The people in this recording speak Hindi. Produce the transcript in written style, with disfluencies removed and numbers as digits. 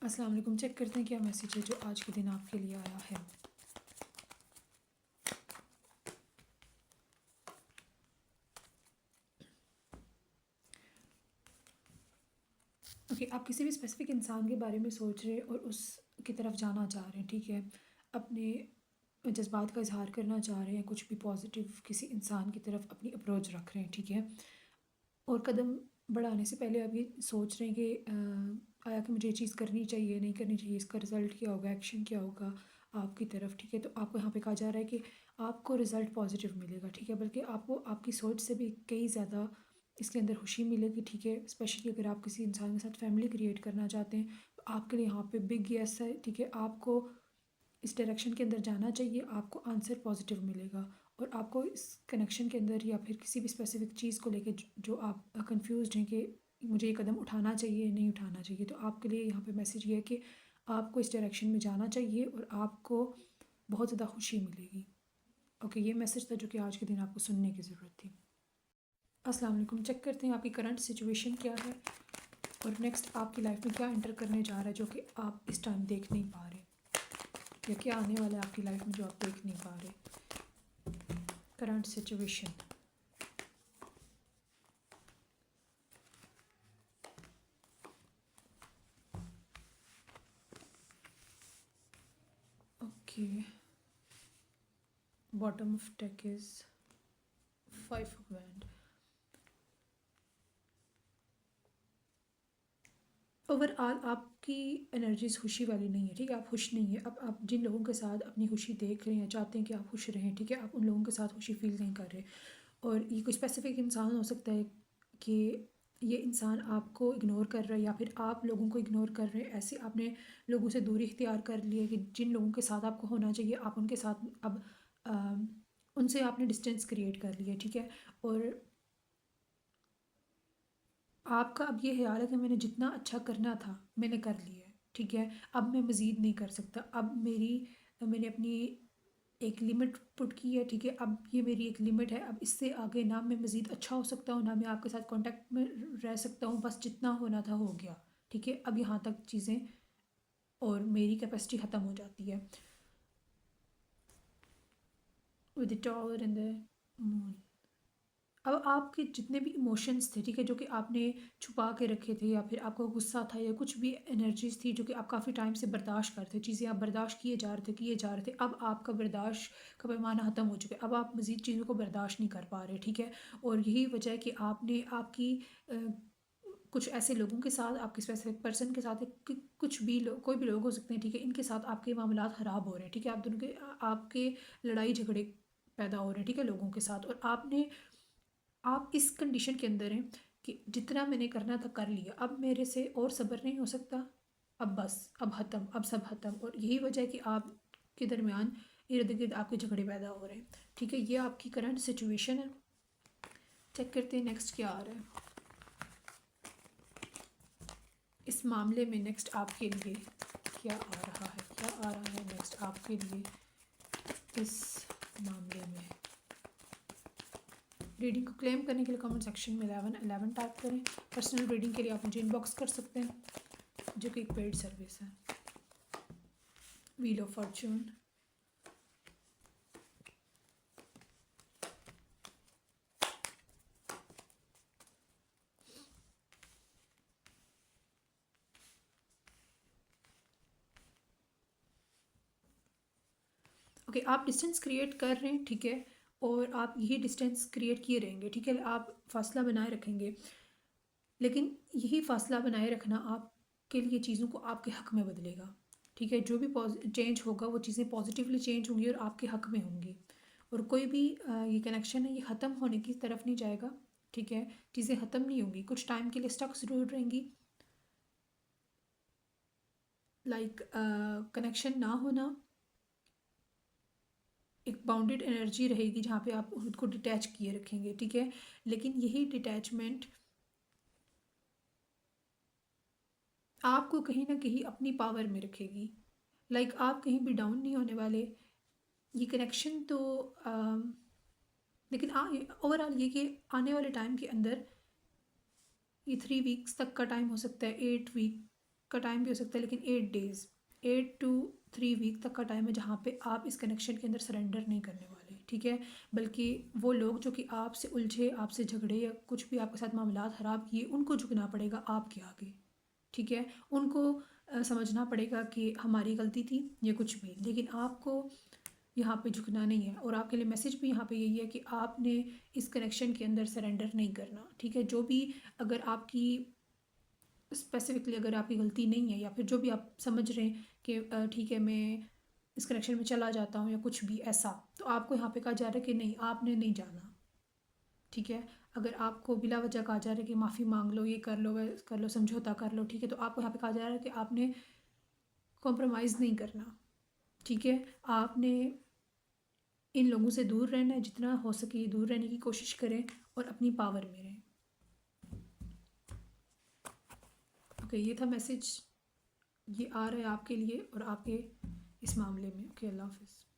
अस्सलाम वालेकुम। चेक करते हैं क्या मैसेज है जो आज के दिन आपके लिए आया है। ओके, आप किसी भी स्पेसिफिक इंसान के बारे में सोच रहे हैं और उसकी तरफ जाना चाह रहे हैं, ठीक है। अपने जज्बात का इजहार करना चाह रहे हैं, कुछ भी पॉजिटिव किसी इंसान की तरफ अपनी अप्रोच रख रहे हैं, ठीक है। और कदम बढ़ाने से पहले आप ये सोच रहे हैं कि आया कि मुझे ये चीज़ करनी चाहिए, नहीं करनी चाहिए, इसका रिज़ल्ट क्या होगा, एक्शन क्या होगा आपकी तरफ, ठीक है। तो आपको यहाँ पे कहा जा रहा है कि आपको रिज़ल्ट पॉजिटिव मिलेगा, ठीक है। बल्कि आपको आपकी सोच से भी कई ज़्यादा इसके अंदर खुशी मिलेगी, ठीक है। स्पेशली अगर आप किसी इंसान के साथ फैमिली क्रिएट करना चाहते हैं तो आपके लिए यहाँ पे बिग येस है, ठीक है। आपको इस डायरेक्शन के अंदर जाना चाहिए, आपको आंसर पॉजिटिव मिलेगा। और आपको इस कनेक्शन के अंदर या फिर किसी भी स्पेसिफिक चीज़ को लेके जो आप कंफ्यूज्ड हैं कि मुझे ये कदम उठाना चाहिए नहीं उठाना चाहिए, तो आपके लिए यहाँ पे मैसेज ये है कि आपको इस डायरेक्शन में जाना चाहिए और आपको बहुत ज़्यादा खुशी मिलेगी। ओके, ये मैसेज था जो कि आज के दिन आपको सुनने की ज़रूरत थी। अस्सलाम वालेकुम। चेक करते हैं आपकी करंट सिचुएशन क्या है और नेक्स्ट आपकी लाइफ में क्या एंटर करने जा रहा है जो कि आप इस टाइम देख नहीं पा रहे, या क्या आने वाला है आपकी लाइफ में जो आप देख नहीं पा रहे। Current situation. Okay, bottom of deck is 5 of wand. Overall आपकी एनर्जीज खुशी वाली नहीं है, ठीक है। आप खुश नहीं है। अब आप जिन लोगों के साथ अपनी खुशी देख रहे हैं, चाहते हैं कि आप खुश रहें, ठीक है, आप उन लोगों के साथ खुशी फील नहीं कर रहे। और ये कोई स्पेसिफिक इंसान हो सकता है कि ये इंसान आपको इग्नोर कर रहा है या फिर आप लोगों को इग्नोर कर रहे हैं। ऐसे आपने लोगों से दूरी इख्तियार कर ली है कि जिन लोगों के साथ आपको होना चाहिए आप उनके साथ अब उनसे आपने डिस्टेंस क्रिएट कर लिया, ठीक है। और आपका अब ये ख्याल है कि मैंने जितना अच्छा करना था मैंने कर लिया है, ठीक है। अब मैं मज़ीद नहीं कर सकता। अब मैंने अपनी एक लिमिट पुट की है, ठीक है। अब ये मेरी एक लिमिट है। अब इससे आगे ना मैं मज़ीद अच्छा हो सकता हूँ, ना मैं आपके साथ कांटेक्ट में रह सकता हूँ। बस जितना होना था हो गया, ठीक है। अब यहाँ तक चीज़ें और मेरी कैपेसिटी ख़त्म हो जाती है। With the tower and the moon. अब आपके जितने भी इमोशंस थे, ठीक है, जो कि आपने छुपा के रखे थे या फिर आपको गुस्सा था या कुछ भी एनर्जीज थी जो कि आप काफ़ी टाइम से बर्दाश्त करते, चीज़ें आप बर्दाश्त किए जा रहे थे, अब आपका बर्दाश्त का पैमाना ख़त्म हो चुका है। अब आप मज़ीद चीज़ों को बर्दाश्त नहीं कर पा रहे, ठीक है। और यही वजह है कि आपने आपकी कुछ ऐसे लोगों के साथ, आपके स्पेसिफिक पर्सन के साथ, कुछ भी लोग, कोई भी लोग हो सकते हैं, ठीक है, इनके साथ आपके मामला ख़राब हो रहे हैं, ठीक है। आप दोनों के आपके लड़ाई झगड़े पैदा हो रहे हैं, ठीक है, लोगों के साथ। और आप इस कंडीशन के अंदर हैं कि जितना मैंने करना था कर लिया, अब मेरे से और सब्र नहीं हो सकता। अब बस, अब ख़त्म, अब सब ख़त्म। और यही वजह है कि आपके दरमियान इर्द गिर्द आपके झगड़े पैदा हो रहे हैं, ठीक है। ये आपकी करंट सिचुएशन है। चेक करते हैं नेक्स्ट क्या आ रहा है इस मामले में। नेक्स्ट आपके लिए क्या आ रहा है, क्या आ रहा है नेक्स्ट आपके लिए इस मामले में। रीडिंग को क्लेम करने के लिए कमेंट सेक्शन में 11 टाइप करें। पर्सनल रीडिंग के लिए आप मुझे इनबॉक्स कर सकते हैं, जो कि एक पेड सर्विस है। Wheel of Fortune. ओके, आप डिस्टेंस क्रिएट कर रहे हैं, ठीक है। और आप यही डिस्टेंस क्रिएट किए रहेंगे, ठीक है। आप फासला बनाए रखेंगे, लेकिन यही फासला बनाए रखना आपके लिए चीज़ों को आपके हक़ में बदलेगा, ठीक है। जो भी चेंज होगा वो चीज़ें पॉजिटिवली चेंज होंगी और आपके हक़ में होंगी। और कोई भी ये कनेक्शन है ये ख़त्म होने की तरफ नहीं जाएगा, ठीक है। चीज़ें ख़त्म नहीं होंगी, कुछ टाइम के लिए स्टक ज़रूर रहेंगी। लाइक कनेक्शन ना होना एक बाउंडेड एनर्जी रहेगी जहाँ पे आप खुद को डिटैच किए रखेंगे, ठीक है। लेकिन यही डिटैचमेंट आपको कहीं ना कहीं अपनी पावर में रखेगी। लाइक आप कहीं भी डाउन नहीं होने वाले। ये कनेक्शन तो लेकिन ओवरऑल ये कि आने वाले टाइम के अंदर ये 3 वीक्स तक का टाइम हो सकता है, 8 वीक का टाइम भी हो सकता है, लेकिन 8 डेज़, 8 टू 3 वीक तक का टाइम है जहाँ पे आप इस कनेक्शन के अंदर सरेंडर नहीं करने वाले, ठीक है। बल्कि वो लोग जो कि आपसे उलझे, आपसे झगड़े या कुछ भी आपके साथ मामलात ख़राब किए, उनको झुकना पड़ेगा आपके आगे, ठीक है। उनको समझना पड़ेगा कि हमारी गलती थी या कुछ भी, लेकिन आपको यहाँ पे झुकना नहीं है। और आपके लिए मैसेज भी यहाँ पे यही है कि आपने इस कनेक्शन के अंदर सरेंडर नहीं करना, ठीक है। जो भी अगर आपकी स्पेसिफिकली अगर आपकी गलती नहीं है, या फिर जो भी आप समझ रहे हैं कि ठीक है मैं इस कनेक्शन में चला जाता हूँ या कुछ भी ऐसा, तो आपको यहाँ पे कहा जा रहा है कि नहीं, आपने नहीं जाना, ठीक है। अगर आपको बिला वजह कहा जा रहा है कि माफ़ी मांग लो, ये कर लो, वह कर लो, समझौता कर लो, ठीक है, तो आपको यहाँ पे कहा जा रहा है कि आपने कॉम्प्रोमाइज़ नहीं करना, ठीक है। आपने इन लोगों से दूर रहना है, जितना हो सके दूर रहने की कोशिश करें और अपनी पावर में रहें। ओके, ये था मैसेज, ये आ रहा है आपके लिए और आपके इस मामले में। ओके, अल्लाह हाफ़िज़।